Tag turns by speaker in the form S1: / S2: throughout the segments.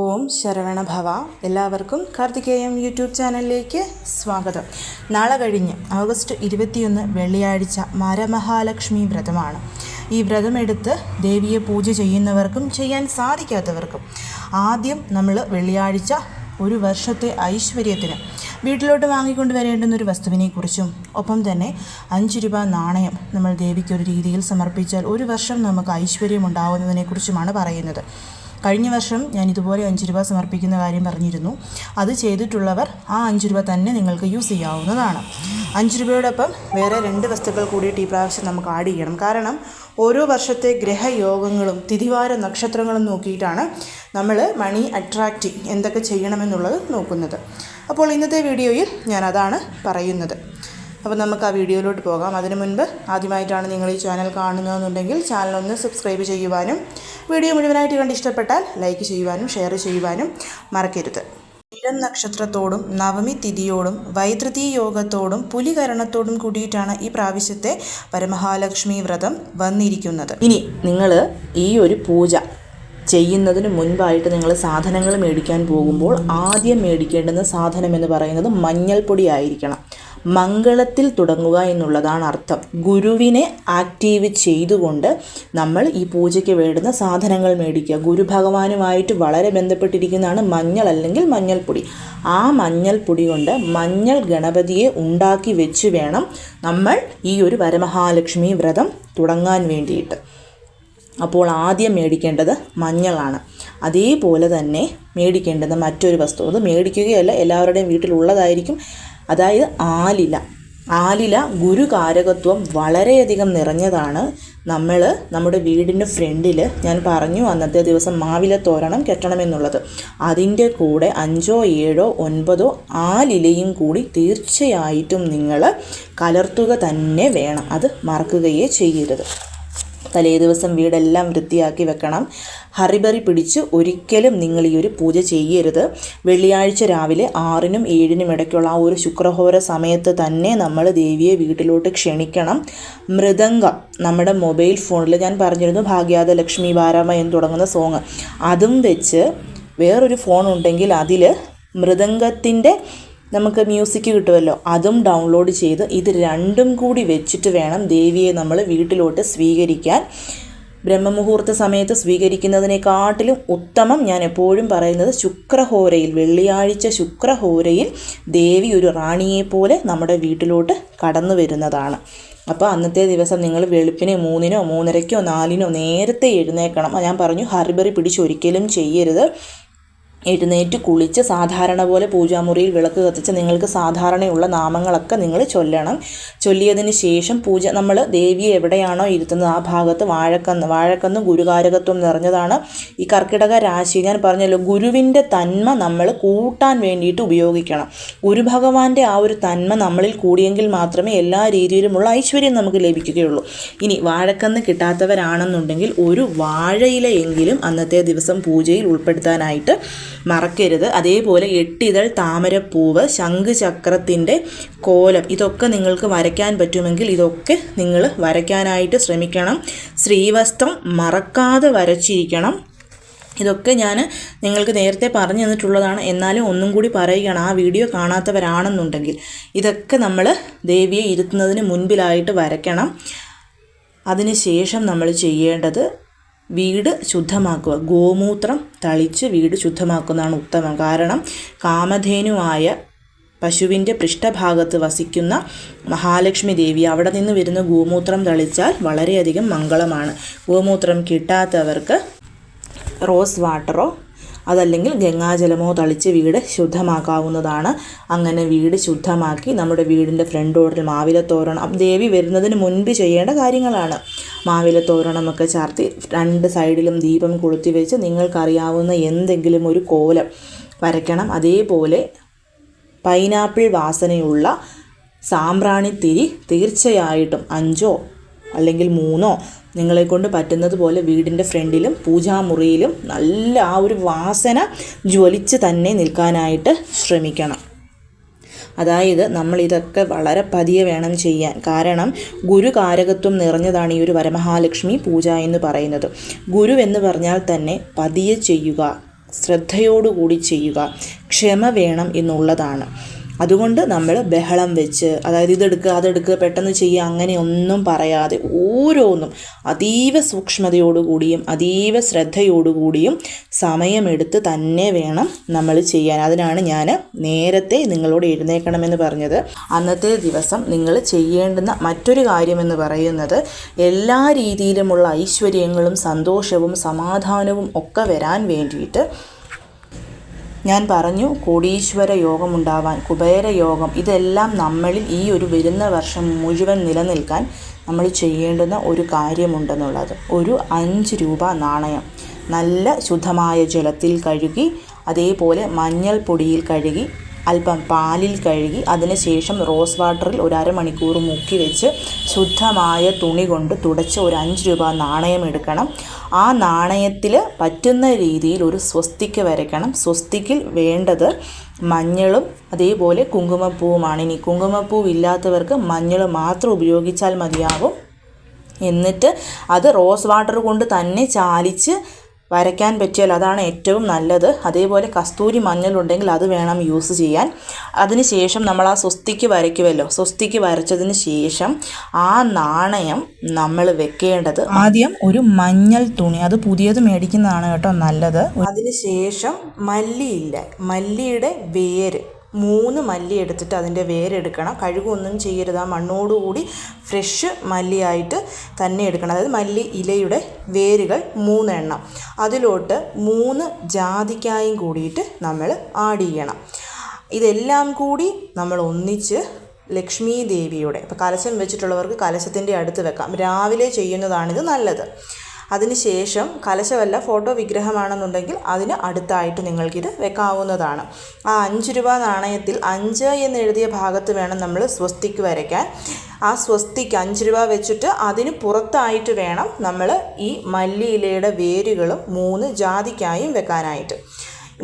S1: ഓം ശരവണഭവ. എല്ലാവർക്കും കാർത്തികേയം യൂട്യൂബ് ചാനലിലേക്ക് സ്വാഗതം. നാളെ കഴിഞ്ഞ് ഓഗസ്റ്റ് 21 വെള്ളിയാഴ്ച വരമഹാലക്ഷ്മി വ്രതമാണ്. ഈ വ്രതമെടുത്ത് ദേവിയെ പൂജ ചെയ്യുന്നവർക്കും ചെയ്യാൻ സാധിക്കാത്തവർക്കും ആദ്യം നമ്മൾ വെള്ളിയാഴ്ച ഒരു വർഷത്തെ ഐശ്വര്യത്തിന് വീട്ടിലോട്ട് വാങ്ങിക്കൊണ്ട് വരേണ്ടുന്നൊരു വസ്തുവിനെക്കുറിച്ചും ഒപ്പം തന്നെ 5 രൂപ നാണയം നമ്മൾ ദേവിക്കൊരു രീതിയിൽ സമർപ്പിച്ചാൽ ഒരു വർഷം നമുക്ക് ഐശ്വര്യം ഉണ്ടാവുന്നതിനെക്കുറിച്ചുമാണ് പറയുന്നത്. കഴിഞ്ഞ വർഷം ഞാൻ ഇതുപോലെ 5 രൂപ സമർപ്പിക്കുന്ന കാര്യം പറഞ്ഞിരുന്നു. അത് ചെയ്തിട്ടുള്ളവർ ആ 5 രൂപ തന്നെ നിങ്ങൾക്ക് യൂസ് ചെയ്യാവുന്നതാണ്. 5 രൂപയോടൊപ്പം വേറെ 2 വസ്തുക്കൾ കൂടിയിട്ട് ഈ പ്രാവശ്യം നമുക്ക് ആഡ് ചെയ്യണം. കാരണം ഓരോ വർഷത്തെ ഗ്രഹയോഗങ്ങളും തിഥിവാര നക്ഷത്രങ്ങളും നോക്കിയിട്ടാണ് നമ്മൾ മണി അട്രാക്റ്റിംഗ് എന്തൊക്കെ ചെയ്യണമെന്നുള്ളത് നോക്കുന്നത്. അപ്പോൾ ഇന്നത്തെ വീഡിയോയിൽ ഞാൻ അതാണ് പറയുന്നത്. അപ്പോൾ നമുക്ക് ആ വീഡിയോയിലോട്ട് പോകാം. അതിനു മുൻപ് ആദ്യമായിട്ടാണ് നിങ്ങൾ ഈ ചാനൽ കാണുന്നതെന്നുണ്ടെങ്കിൽ ചാനലൊന്ന് സബ്സ്ക്രൈബ് ചെയ്യുവാനും വീഡിയോ മുഴുവനായിട്ട് കണ്ട് ഇഷ്ടപ്പെട്ടാൽ ലൈക്ക് ചെയ്യുവാനും ഷെയർ ചെയ്യുവാനും മറക്കരുത്. ഇളം നക്ഷത്രത്തോടും നവമി തിഥിയോടും വൈദ്യുതി യോഗത്തോടും പുലികരണത്തോടും കൂടിയിട്ടാണ് ഈ പ്രാവശ്യത്തെ വരമഹാലക്ഷ്മി വ്രതം വന്നിരിക്കുന്നത്. ഇനി നിങ്ങൾ ഈ ഒരു പൂജ ചെയ്യുന്നതിന് മുൻപായിട്ട് നിങ്ങൾ സാധനങ്ങൾ മേടിക്കാൻ പോകുമ്പോൾ ആദ്യം മേടിക്കേണ്ടുന്ന സാധനം എന്ന് പറയുന്നത് മഞ്ഞൾപ്പൊടി ആയിരിക്കണം. മംഗളത്തിൽ തുടങ്ങുക എന്നുള്ളതാണ് അർത്ഥം. ഗുരുവിനെ ആക്റ്റീവ് ചെയ്തുകൊണ്ട് നമ്മൾ ഈ പൂജയ്ക്ക് വേണ്ടുന്ന സാധനങ്ങൾ മേടിക്കുക. ഗുരു ഭഗവാനുമായിട്ട് വളരെ ബന്ധപ്പെട്ടിരിക്കുന്നതാണ് മഞ്ഞൾ അല്ലെങ്കിൽ മഞ്ഞൾപ്പൊടി. ആ മഞ്ഞൾപ്പൊടി കൊണ്ട് മഞ്ഞൾ ഗണപതിയെ ഉണ്ടാക്കി വെച്ച് വേണം നമ്മൾ ഈ ഒരു വരമഹാലക്ഷ്മി വ്രതം തുടങ്ങാൻ വേണ്ടിയിട്ട്. അപ്പോൾ ആദ്യം മേടിക്കേണ്ടത് മഞ്ഞളാണ്. അതേപോലെ തന്നെ മേടിക്കേണ്ടത് മറ്റൊരു വസ്തു, അത് മേടിക്കുകയല്ല, എല്ലാവരുടെയും വീട്ടിലുള്ളതായിരിക്കും. അതായത് ആലില ഗുരുകാരകത്വം വളരെയധികം നിറഞ്ഞതാണ്. നമ്മൾ നമ്മുടെ വീടിൻ്റെ ഫ്രണ്ടിൽ ഞാൻ പറഞ്ഞു അന്നത്തെ ദിവസം മാവില തോരണം കെട്ടണമെന്നുള്ളത്. അതിൻ്റെ കൂടെ 5, 7, 9 ആലിലയും കൂടി തീർച്ചയായിട്ടും നിങ്ങൾ കലർത്തുക തന്നെ വേണം. അത് മറക്കുകയേ ചെയ്യരുത്. തലേ ദിവസം വീടെല്ലാം വൃത്തിയാക്കി വെക്കണം. ഹറിബറി പിടിച്ച് ഒരിക്കലും നിങ്ങൾ ഈ ഒരു പൂജ ചെയ്യരുത്. വെള്ളിയാഴ്ച രാവിലെ 6നും 7നും ഇടയ്ക്കുള്ള ആ ഒരു ശുക്രഹോര സമയത്ത് തന്നെ നമ്മൾ ദേവിയെ വീട്ടിലോട്ട് ക്ഷണിക്കണം. മൃദംഗം നമ്മുടെ മൊബൈൽ ഫോണിൽ ഞാൻ പറഞ്ഞിരുന്നു ഭാഗ്യാത ലക്ഷ്മി ബാരാമ എന്ന് തുടങ്ങുന്ന സോങ്, അതും വെച്ച് വേറൊരു ഫോൺ ഉണ്ടെങ്കിൽ അതിൽ മൃദംഗത്തിൻ്റെ നമുക്ക് മ്യൂസിക് കിട്ടുമല്ലോ, അതും ഡൗൺലോഡ് ചെയ്ത് ഇത് രണ്ടും കൂടി വെച്ചിട്ട് വേണം ദേവിയെ നമ്മൾ വീട്ടിലോട്ട് സ്വീകരിക്കാൻ. ബ്രഹ്മമുഹൂർത്ത സമയത്ത് സ്വീകരിക്കുന്നതിനെക്കാട്ടിലും ഉത്തമം ഞാൻ എപ്പോഴും പറയുന്നത് ശുക്രഹോരയിൽ, വെള്ളിയാഴ്ച ശുക്രഹോരയിൽ ദേവി ഒരു റാണിയെപ്പോലെ നമ്മുടെ വീട്ടിലോട്ട് കടന്നു വരുന്നതാണ്. അപ്പോൾ അന്നത്തെ ദിവസം നിങ്ങൾ വെളുപ്പിന് 3നോ 3:30-ക്കോ 4നോ നേരത്തെ എഴുന്നേൽക്കണം. ഞാൻ പറഞ്ഞു ഹറിബറി പിടിച്ച് ഒരിക്കലും ചെയ്യരുത്. എഴുന്നേറ്റ് കുളിച്ച് സാധാരണ പോലെ പൂജാമുറിയിൽ വിളക്ക് കത്തിച്ച് നിങ്ങൾക്ക് സാധാരണയുള്ള നാമങ്ങളൊക്കെ നിങ്ങൾ ചൊല്ലണം. ചൊല്ലിയതിന് ശേഷം പൂജ നമ്മൾ ദേവിയെ എവിടെയാണോ ഇരുത്തുന്നത് ആ ഭാഗത്ത് വാഴക്കന്ന് ഗുരുകാരകത്വം നിറഞ്ഞതാണ്. ഈ കർക്കിടക രാശി ഞാൻ പറഞ്ഞല്ലോ, ഗുരുവിൻ്റെ തന്മ നമ്മൾ കൂട്ടാൻ വേണ്ടിയിട്ട് ഉപയോഗിക്കണം. ഗുരുഭഗവാന്റെ ആ ഒരു തന്മ നമ്മളിൽ കൂടിയെങ്കിൽ മാത്രമേ എല്ലാ രീതിയിലുമുള്ള ഐശ്വര്യം നമുക്ക് ലഭിക്കുകയുള്ളൂ. ഇനി വാഴക്കന്ന് കിട്ടാത്തവരാണെന്നുണ്ടെങ്കിൽ ഒരു വാഴയിലയെങ്കിലും അന്നത്തെ ദിവസം പൂജയിൽ ഉൾപ്പെടുത്താനായിട്ട് മറക്കരുത്. അതേപോലെ 8 ഇതൾ താമരപ്പൂവ്, ശംഖുചക്രത്തിൻ്റെ കോലം, ഇതൊക്കെ നിങ്ങൾക്ക് വരയ്ക്കാൻ പറ്റുമെങ്കിൽ ഇതൊക്കെ നിങ്ങൾ വരയ്ക്കാനായിട്ട് ശ്രമിക്കണം. ശ്രീവസ്ത്രം മറക്കാതെ വരച്ചിരിക്കണം. ഇതൊക്കെ ഞാൻ നിങ്ങൾക്ക് നേരത്തെ പറഞ്ഞു തന്നിട്ടുള്ളതാണ്, എന്നാലും ഒന്നും കൂടി പറയുകയാണ്. ആ വീഡിയോ കാണാത്തവരാണെന്നുണ്ടെങ്കിൽ ഇതൊക്കെ നമ്മൾ ദേവിയെ ഇരുത്തുന്നതിന് മുൻപിലായിട്ട് വരയ്ക്കണം. അതിനുശേഷം നമ്മൾ ചെയ്യേണ്ടത് വീട് ശുദ്ധമാക്കുക. ഗോമൂത്രം തളിച്ച് വീട് ശുദ്ധമാക്കുന്നതാണ് ഉത്തമം. കാരണം കാമധേനുവായ പശുവിൻ്റെ പൃഷ്ഠഭാഗത്ത് വസിക്കുന്ന മഹാലക്ഷ്മി ദേവി, അവിടെ നിന്ന് വരുന്ന ഗോമൂത്രം തളിച്ചാൽ വളരെയധികം മംഗളമാണ്. ഗോമൂത്രം കിട്ടാത്തവർക്ക് റോസ് വാട്ടറോ അതല്ലെങ്കിൽ ഗംഗാജലമോ തളിച്ച് വീട് ശുദ്ധമാക്കാവുന്നതാണ്. അങ്ങനെ വീട് ശുദ്ധമാക്കി നമ്മുടെ വീടിൻ്റെ ഫ്രണ്ട് ഡോറിൽ മാവിലത്തോരണം, ദേവി വരുന്നതിന് മുൻപ് ചെയ്യേണ്ട കാര്യങ്ങളാണ്. മാവിലത്തോരണമൊക്കെ ചാർത്തി 2 സൈഡിലും ദീപം കൊളുത്തി വെച്ച് നിങ്ങൾക്കറിയാവുന്ന എന്തെങ്കിലും ഒരു കോലം വരയ്ക്കണം. അതേപോലെ പൈനാപ്പിൾ വാസനയുള്ള സാമ്പ്രാണിത്തിരി തീർച്ചയായിട്ടും 5 അല്ലെങ്കിൽ 3 നിങ്ങളെക്കൊണ്ട് പറ്റുന്നത് പോലെ വീടിൻ്റെ ഫ്രണ്ടിലും പൂജാമുറിയിലും നല്ല ആ ഒരു വാസന ജ്വലിച്ച് തന്നെ നിൽക്കാനായിട്ട് ശ്രമിക്കണം. അതായത് നമ്മളിതൊക്കെ വളരെ പതിയെ വേണം ചെയ്യാൻ. കാരണം ഗുരുകാരകത്വം നിറഞ്ഞതാണ് ഈ ഒരു വരമഹാലക്ഷ്മി പൂജ എന്ന് പറയുന്നത്. ഗുരു എന്ന് പറഞ്ഞാൽ തന്നെ പതിയെ ചെയ്യുക, ശ്രദ്ധയോടുകൂടി ചെയ്യുക, ക്ഷമ വേണം എന്നുള്ളതാണ്. അതുകൊണ്ട് നമ്മൾ ബഹളം വെച്ച്, അതായത് ഇതെടുക്കുക അതെടുക്കുക പെട്ടെന്ന് ചെയ്യുക അങ്ങനെ ഒന്നും പറയാതെ ഓരോന്നും അതീവ സൂക്ഷ്മതയോടുകൂടിയും അതീവ ശ്രദ്ധയോടുകൂടിയും സമയമെടുത്ത് തന്നെ വേണം നമ്മൾ ചെയ്യാൻ. അതിനാണ് ഞാൻ നേരത്തെ നിങ്ങളോട് എഴുന്നേൽക്കണമെന്ന് പറഞ്ഞത്. അന്നത്തെ ദിവസം നിങ്ങൾ ചെയ്യേണ്ടുന്ന മറ്റൊരു കാര്യമെന്ന് പറയുന്നത് എല്ലാ രീതിയിലുമുള്ള ഐശ്വര്യങ്ങളും സന്തോഷവും സമാധാനവും ഒക്കെ വരാൻ വേണ്ടിയിട്ട് ഞാൻ പറഞ്ഞു, കോടീശ്വര യോഗമുണ്ടാവാൻ, കുബേര യോഗം, ഇതെല്ലാം നമ്മളിൽ ഈ ഒരു വരുന്ന വർഷം മുഴുവൻ നിലനിൽക്കാൻ നമ്മൾ ചെയ്യേണ്ടുന്ന ഒരു കാര്യമുണ്ടെന്നുള്ളത്. ഒരു 5 രൂപ നാണയം നല്ല ശുദ്ധമായ ജലത്തിൽ കഴുകി, അതേപോലെ മഞ്ഞൾപ്പൊടിയിൽ കഴുകി, അല്പം പാലിൽ കഴുകി, അതിനുശേഷം റോസ് വാട്ടറിൽ ഒരു അരമണിക്കൂർ മുക്കി വെച്ച് ശുദ്ധമായ തുണി കൊണ്ട് തുടച്ച് ഒരു 5 രൂപ നാണയം എടുക്കണം. ആ നാണയത്തിൽ പറ്റുന്ന രീതിയിൽ ഒരു സ്വസ്തിക്ക് വരയ്ക്കണം. സ്വസ്തിക്കിൽ വേണ്ടത് മഞ്ഞളും അതേപോലെ കുങ്കുമപ്പൂവുമാണ്. ഇനി കുങ്കുമപ്പൂവില്ലാത്തവർക്ക് മഞ്ഞൾ മാത്രം ഉപയോഗിച്ചാൽ മതിയാകും. എന്നിട്ട് അത് റോസ് വാട്ടർ കൊണ്ട് തന്നെ ചാലിച്ച് വരയ്ക്കാൻ പറ്റിയാൽ അതാണ് ഏറ്റവും നല്ലത്. അതേപോലെ കസ്തൂരി മഞ്ഞളുണ്ടെങ്കിൽ അത് വേണം യൂസ് ചെയ്യാൻ. അതിന് ശേഷം നമ്മൾ ആ സ്വസ്തിക്ക് വരയ്ക്കുമല്ലോ, സ്വസ്തിക്ക് വരച്ചതിന് ശേഷം ആ നാണയം നമ്മൾ വെക്കേണ്ടത് ആദ്യം ഒരു മഞ്ഞൾ തുണി, അത് പുതിയത് മേടിക്കുന്നതാണ് കേട്ടോ നല്ലത്. അതിന് ശേഷം മല്ലിയില്ല, മല്ലിയുടെ വേര് 3 മല്ലി എടുത്തിട്ട് അതിൻ്റെ വേരെടുക്കണം. കഴുകൊന്നും ചെയ്യരുത്. ആ മണ്ണോടുകൂടി ഫ്രഷ് മല്ലിയായിട്ട് തന്നെ എടുക്കണം. അതായത് മല്ലി ഇലയുടെ വേരുകൾ 3 എണ്ണം. അതിലോട്ട് 3 ജാതിക്കായും കൂടിയിട്ട് നമ്മൾ ആഡ് ചെയ്യണം. ഇതെല്ലാം കൂടി നമ്മൾ ഒന്നിച്ച് ലക്ഷ്മി ദേവിയുടെ, ഇപ്പോൾ കലശം വെച്ചിട്ടുള്ളവർക്ക് കലശത്തിൻ്റെ അടുത്ത് വെക്കാം. രാവിലെ ചെയ്യുന്നതാണിത് നല്ലത്. അതിനുശേഷം കലശമല്ല ഫോട്ടോ വിഗ്രഹമാണെന്നുണ്ടെങ്കിൽ അതിന് അടുത്തായിട്ട് നിങ്ങൾക്കിത് വെക്കാവുന്നതാണ്. ആ 5 രൂപ നാണയത്തിൽ 5 എന്ന് എഴുതിയ ഭാഗത്ത് വേണം നമ്മൾ സ്വസ്തിക്ക് വരയ്ക്കാൻ. ആ സ്വസ്തിക്ക് 5 രൂപ വെച്ചിട്ട് അതിന് പുറത്തായിട്ട് വേണം നമ്മൾ ഈ മല്ലിയിലയുടെ വേരുകളും 3 ജാതിക്കായും വെക്കാനായിട്ട്.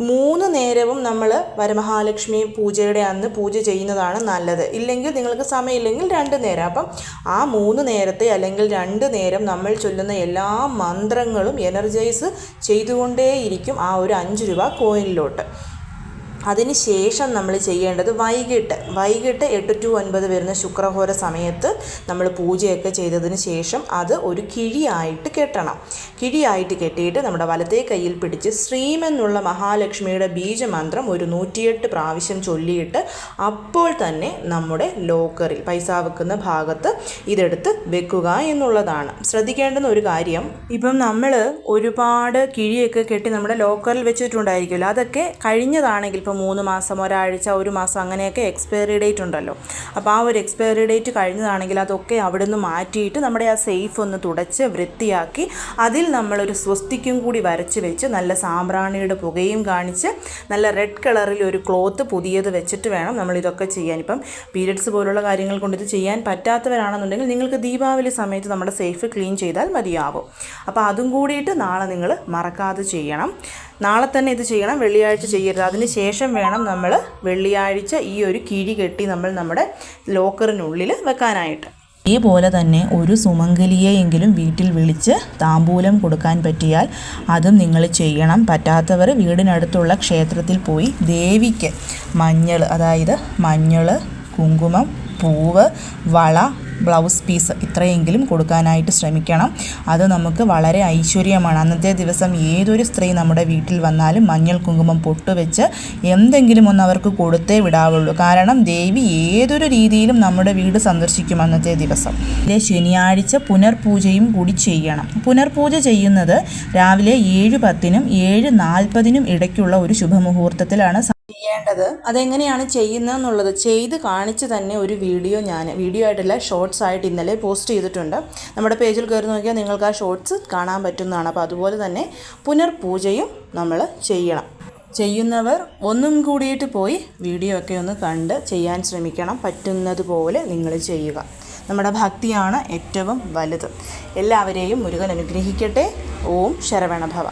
S1: 3 നേരവും നമ്മൾ വരമഹാലക്ഷ്മി പൂജയുടെ അന്ന് പൂജ ചെയ്യുന്നതാണ് നല്ലത്. ഇല്ലെങ്കിൽ നിങ്ങൾക്ക് സമയമില്ലെങ്കിൽ 2 നേരം. അപ്പം ആ 3 നേരത്തെ അല്ലെങ്കിൽ 2 നേരം നമ്മൾ ചൊല്ലുന്ന എല്ലാ മന്ത്രങ്ങളും എനർജൈസ് ചെയ്തുകൊണ്ടേയിരിക്കും ആ ഒരു 5 രൂപ കോയിനിലോട്ട്. അതിന് ശേഷം നമ്മൾ ചെയ്യേണ്ടത് വൈകിട്ട് 8 to 9 വരുന്ന ശുക്രഹോര സമയത്ത് നമ്മൾ പൂജയൊക്കെ ചെയ്തതിന് ശേഷം അത് ഒരു കിഴിയായിട്ട് കെട്ടണം. കിഴിയായിട്ട് കെട്ടിയിട്ട് നമ്മുടെ വലത്തേ കയ്യിൽ പിടിച്ച് ശ്രീമെന്നുള്ള മഹാലക്ഷ്മിയുടെ ബീജമന്ത്രം ഒരു 108 പ്രാവശ്യം ചൊല്ലിയിട്ട് അപ്പോൾ തന്നെ നമ്മുടെ ലോക്കറിൽ പൈസ വെക്കുന്ന ഭാഗത്ത് ഇതെടുത്ത് വെക്കുക എന്നുള്ളതാണ്. ശ്രദ്ധിക്കേണ്ടുന്ന ഒരു കാര്യം, ഇപ്പം നമ്മൾ ഒരുപാട് കിഴിയൊക്കെ കെട്ടി നമ്മുടെ ലോക്കറിൽ വെച്ചിട്ടുണ്ടായിരിക്കുമല്ലോ, അതൊക്കെ കഴിഞ്ഞതാണെങ്കിൽ 3 മാസം, ഒരാഴ്ച, 1 മാസം അങ്ങനെയൊക്കെ എക്സ്പയറി ഡേറ്റ് ഉണ്ടല്ലോ. അപ്പോൾ ആ ഒരു എക്സ്പയറി ഡേറ്റ് കഴിഞ്ഞതാണെങ്കിൽ അതൊക്കെ അവിടെ നിന്ന് മാറ്റിയിട്ട് നമ്മുടെ ആ സേഫ് ഒന്ന് തുടച്ച് വൃത്തിയാക്കി അതിൽ നമ്മളൊരു സ്വസ്തിക്കും കൂടി വരച്ച് വെച്ച് നല്ല സാമ്പ്രാണിയുടെ പുകയും കാണിച്ച് നല്ല റെഡ് കളറിൽ ഒരു ക്ലോത്ത് പുതിയത് വെച്ചിട്ട് വേണം നമ്മളിതൊക്കെ ചെയ്യാൻ. ഇപ്പം പീരിയഡ്സ് പോലുള്ള കാര്യങ്ങൾ കൊണ്ട് ഇത് ചെയ്യാൻ പറ്റാത്തവരാണെന്നുണ്ടെങ്കിൽ നിങ്ങൾക്ക് ദീപാവലി സമയത്ത് നമ്മുടെ സേഫ് ക്ലീൻ ചെയ്താൽ മതിയാവും. അപ്പോൾ അതും കൂടിയിട്ട് നാളെ നിങ്ങൾ മറക്കാതെ ചെയ്യണം. നാളെ തന്നെ ഇത് ചെയ്യണം, വെള്ളിയാഴ്ച ചെയ്യരുത്. അതിന് ശേഷം വേണം നമ്മൾ വെള്ളിയാഴ്ച ഈ ഒരു കിഴി കെട്ടി നമ്മൾ നമ്മുടെ ലോക്കറിനുള്ളിൽ വെക്കാനായിട്ട്. ഇതേപോലെ തന്നെ ഒരു സുമംഗലിയെയെങ്കിലും വീട്ടിൽ വിളിച്ച് താമ്പൂലം കൊടുക്കാൻ പറ്റിയാൽ അതും നിങ്ങൾ ചെയ്യണം. പറ്റാത്തവർ വീടിനടുത്തുള്ള ക്ഷേത്രത്തിൽ പോയി ദേവിക്ക് മഞ്ഞൾ, അതായത് മഞ്ഞൾ, കുങ്കുമം, പൂവ്, വള, ബ്ലൗസ് പീസ് ഇത്രയെങ്കിലും കൊടുക്കാനായിട്ട് ശ്രമിക്കണം. അത് നമുക്ക് വളരെ ഐശ്വര്യമാണ്. അന്നത്തെ ദിവസം ഏതൊരു സ്ത്രീ നമ്മുടെ വീട്ടിൽ വന്നാലും മഞ്ഞൾ കുങ്കുമം പൊട്ടുവെച്ച് എന്തെങ്കിലും ഒന്ന് അവർക്ക് കൊടുത്തേ വിടാവുള്ളൂ. കാരണം ദേവി ഏതൊരു രീതിയിലും നമ്മുടെ വീട് സന്ദർശിക്കും അന്നത്തെ ദിവസം. ശനിയാഴ്ച പുനർപൂജയും കൂടി ചെയ്യണം. പുനർപൂജ ചെയ്യുന്നത് രാവിലെ 7:10-നും 7:40-നും ഇടയ്ക്കുള്ള ഒരു ശുഭമുഹൂർത്തത്തിലാണ് ചെയ്യേണ്ടത്. അതെങ്ങനെയാണ് ചെയ്യുന്നതെന്നുള്ളത് ചെയ്ത് കാണിച്ച് തന്നെ ഒരു വീഡിയോ ആയിട്ടല്ല ഷോർട്സ് ആയിട്ട് ഇന്നലെ പോസ്റ്റ് ചെയ്തിട്ടുണ്ട്. നമ്മുടെ പേജിൽ കയറി നോക്കിയാൽ നിങ്ങൾക്ക് ആ ഷോർട്സ് കാണാൻ പറ്റുന്നതാണ്. അപ്പോൾ അതുപോലെ തന്നെ പുനർപൂജയും നമ്മൾ ചെയ്യണം. ചെയ്യുന്നവർ ഒന്നും കൂടിയിട്ട് പോയി വീഡിയോ ഒക്കെ ഒന്ന് കണ്ട് ചെയ്യാൻ ശ്രമിക്കണം. പറ്റുന്നത് പോലെ നിങ്ങൾ ചെയ്യുക. നമ്മുടെ ഭക്തിയാണ് ഏറ്റവും വലുത്. എല്ലാവരെയും മുരുകൻ അനുഗ്രഹിക്കട്ടെ. ഓം ശരവണഭവ.